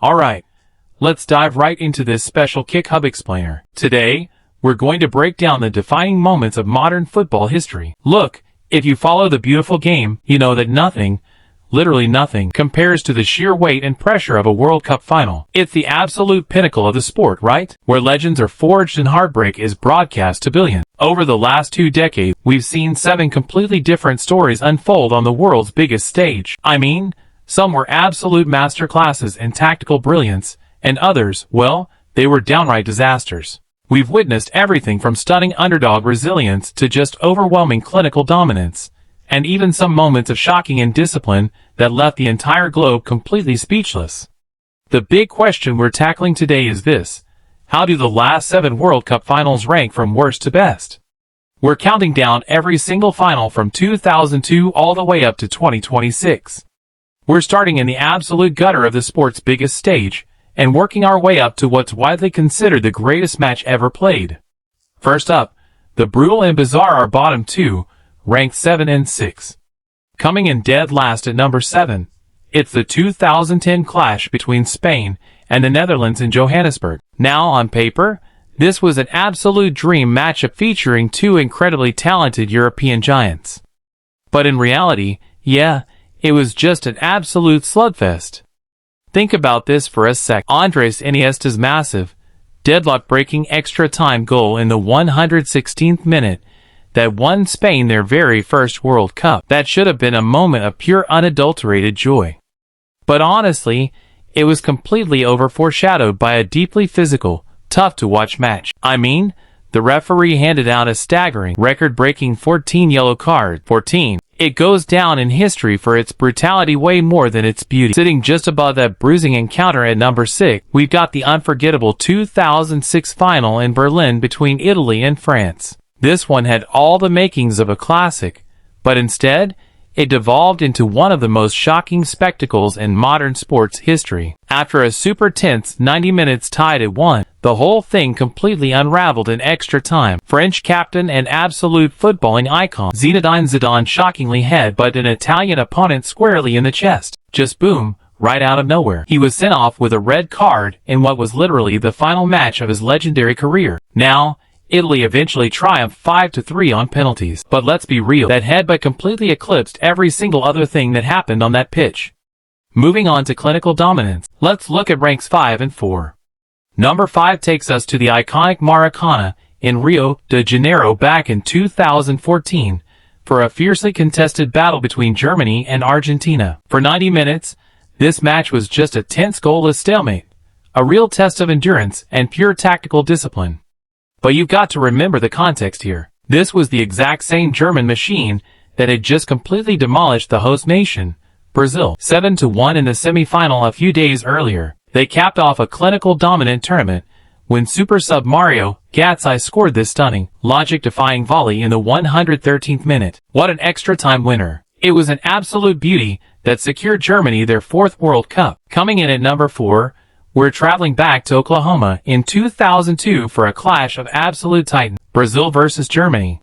Alright, let's dive right into this special KickHub explainer. Today, we're going to break down the defining moments of modern football history. Look, if you follow the beautiful game, you know that nothing, literally nothing, compares to the sheer weight and pressure of a World Cup final. It's the absolute pinnacle of the sport, right? Where legends are forged and heartbreak is broadcast to billions. Over the last 2 decades, we've seen 7 completely different stories unfold on the world's biggest stage. I mean, some were absolute masterclasses in tactical brilliance, and others, well, they were downright disasters. We've witnessed everything from stunning underdog resilience to just overwhelming clinical dominance, and even some moments of shocking indiscipline that left the entire globe completely speechless. The big question we're tackling today is this: how do the last 7 World Cup finals rank from worst to best? We're counting down every single final from 2002 all the way up to 2026. We're starting in the absolute gutter of the sport's biggest stage, and working our way up to what's widely considered the greatest match ever played. First up, the brutal and bizarre are bottom 2, ranked 7 and 6. Coming in dead last at number 7, it's the 2010 clash between Spain and the Netherlands in Johannesburg. Now, on paper, this was an absolute dream matchup featuring 2 incredibly talented European giants. But in reality, it was just an absolute slugfest. Think about this for a sec. Andres Iniesta's massive, deadlock-breaking extra-time goal in the 116th minute that won Spain their very first World Cup. That should have been a moment of pure unadulterated joy. But honestly, it was completely overshadowed by a deeply physical, tough-to-watch match. I mean, the referee handed out a staggering, record-breaking 14 yellow cards. 14. It goes down in history for its brutality way more than its beauty. Sitting just above that bruising encounter at number 6, we've got the unforgettable 2006 final in Berlin between Italy and France. This one had all the makings of a classic, but instead, it devolved into one of the most shocking spectacles in modern sports history. After a super tense 90 minutes tied at 1, the whole thing completely unraveled in extra time. French captain and absolute footballing icon Zidane shockingly headbutted an Italian opponent squarely in the chest. Just boom, right out of nowhere. He was sent off with a red card in what was literally the final match of his legendary career. Now, Italy eventually triumphed 5-3 on penalties. But let's be real, that headbutt completely eclipsed every single other thing that happened on that pitch. Moving on to clinical dominance, let's look at ranks 5 and 4. Number 5 takes us to the iconic Maracanã in Rio de Janeiro back in 2014 for a fiercely contested battle between Germany and Argentina. For 90 minutes, this match was just a tense goalless stalemate, a real test of endurance and pure tactical discipline. But you've got to remember the context here. This was the exact same German machine that had just completely demolished the host nation, Brazil, 7-1 in the semi-final a few days earlier. They capped off a clinical dominant tournament when super sub Mario Götze scored this stunning, logic-defying volley in the 113th minute. What an extra-time winner. It was an absolute beauty that secured Germany their 4th World Cup. Coming in at number 4, we're traveling back to Oklahoma in 2002 for a clash of absolute titans, Brazil versus Germany.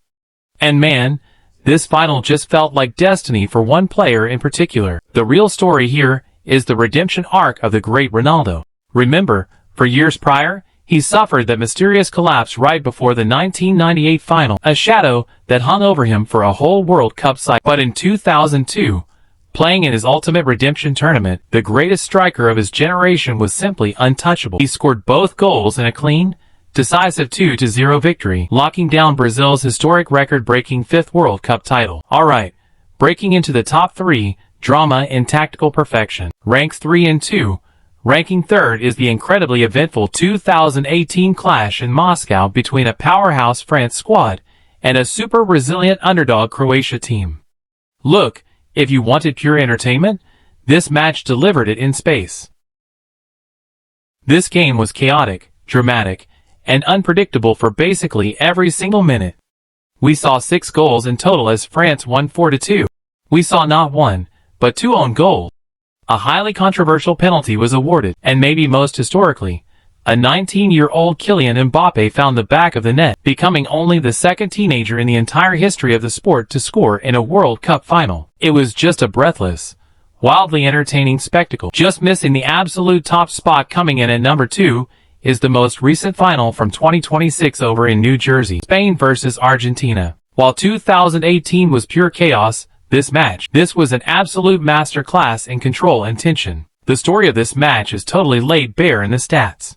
And man, this final just felt like destiny for one player in particular. The real story here is the redemption arc of the great Ronaldo. Remember, for years prior, he suffered that mysterious collapse right before the 1998 final, a shadow that hung over him for a whole World Cup cycle. But in 2002, playing in his ultimate redemption tournament, the greatest striker of his generation was simply untouchable. He scored both goals in a clean, decisive 2-0 victory, locking down Brazil's historic record-breaking 5th World Cup title. Alright, breaking into the top 3, drama and tactical perfection. Ranks 3 and 2, ranking 3rd is the incredibly eventful 2018 clash in Moscow between a powerhouse France squad and a super resilient underdog Croatia team. Look, if you wanted pure entertainment, this match delivered it in space. This game was chaotic, dramatic, and unpredictable for basically every single minute. We saw 6 goals in total as France won 4-2. We saw not 1, but 2 own goals. A highly controversial penalty was awarded, and maybe most historically, a 19-year-old Kylian Mbappe found the back of the net, becoming only the 2nd teenager in the entire history of the sport to score in a World Cup final. It was just a breathless, Wildly entertaining spectacle. Just missing the absolute top spot, coming in at number 2, is the most recent final from 2026 over in New Jersey. Spain versus Argentina. While 2018 was pure chaos, this was an absolute masterclass in control and tension. The story of this match is totally laid bare in the stats.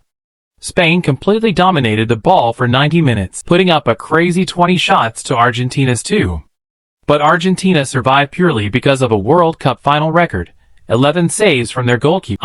Spain completely dominated the ball for 90 minutes, putting up a crazy 20 shots to Argentina's 2. But Argentina survived purely because of a World Cup final record, 11 saves from their goalkeeper.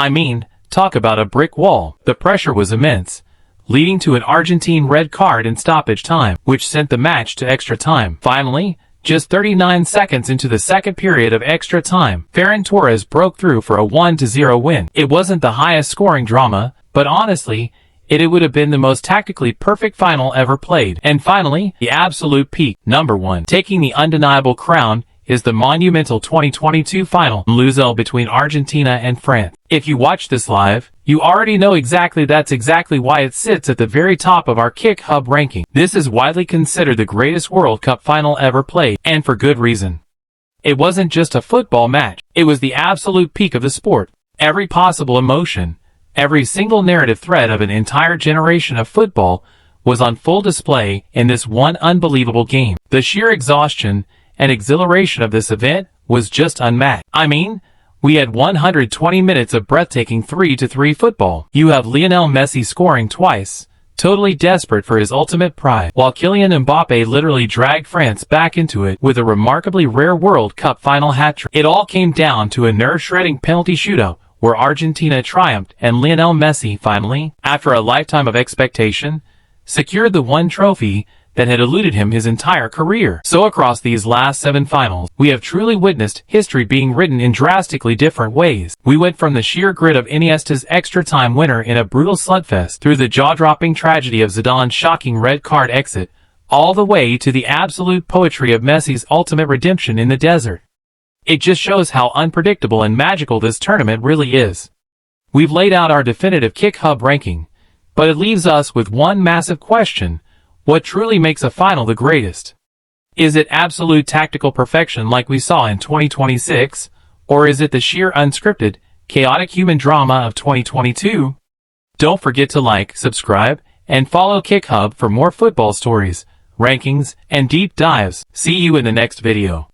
Talk about a brick wall. The pressure was immense, leading to an Argentine red card in stoppage time, which sent the match to extra time. Finally, just 39 seconds into the second period of extra time, Ferran Torres broke through for a 1-0 win. It wasn't the highest scoring drama, but honestly, it would have been the most tactically perfect final ever played. And finally, the absolute peak. Number 1. Taking the undeniable crown is the monumental 2022 final lose-all between Argentina and France. If you watch this live, you already know that's exactly why it sits at the very top of our KickHub ranking. This is widely considered the greatest World Cup final ever played, and for good reason. It wasn't just a football match, it was the absolute peak of the sport. Every possible emotion, every single narrative thread of an entire generation of football was on full display in this one unbelievable game. The sheer exhaustion and exhilaration of this event was just unmatched. We had 120 minutes of breathtaking 3-3 football. You have Lionel Messi scoring twice, totally desperate for his ultimate pride, while Kylian Mbappe literally dragged France back into it with a remarkably rare World Cup final hat-trick. It all came down to a nerve-shredding penalty shootout where Argentina triumphed and Lionel Messi finally, after a lifetime of expectation, secured the one trophy that had eluded him his entire career. So across these last 7 finals, we have truly witnessed history being written in drastically different ways. We went from the sheer grit of Iniesta's extra-time winner in a brutal slugfest, through the jaw-dropping tragedy of Zidane's shocking red card exit, all the way to the absolute poetry of Messi's ultimate redemption in the desert. It just shows how unpredictable and magical this tournament really is. We've laid out our definitive KickHub ranking, but it leaves us with one massive question: what truly makes a final the greatest? Is it absolute tactical perfection like we saw in 2026, or is it the sheer unscripted, chaotic human drama of 2022? Don't forget to like, subscribe, and follow KickHub for more football stories, rankings, and deep dives. See you in the next video.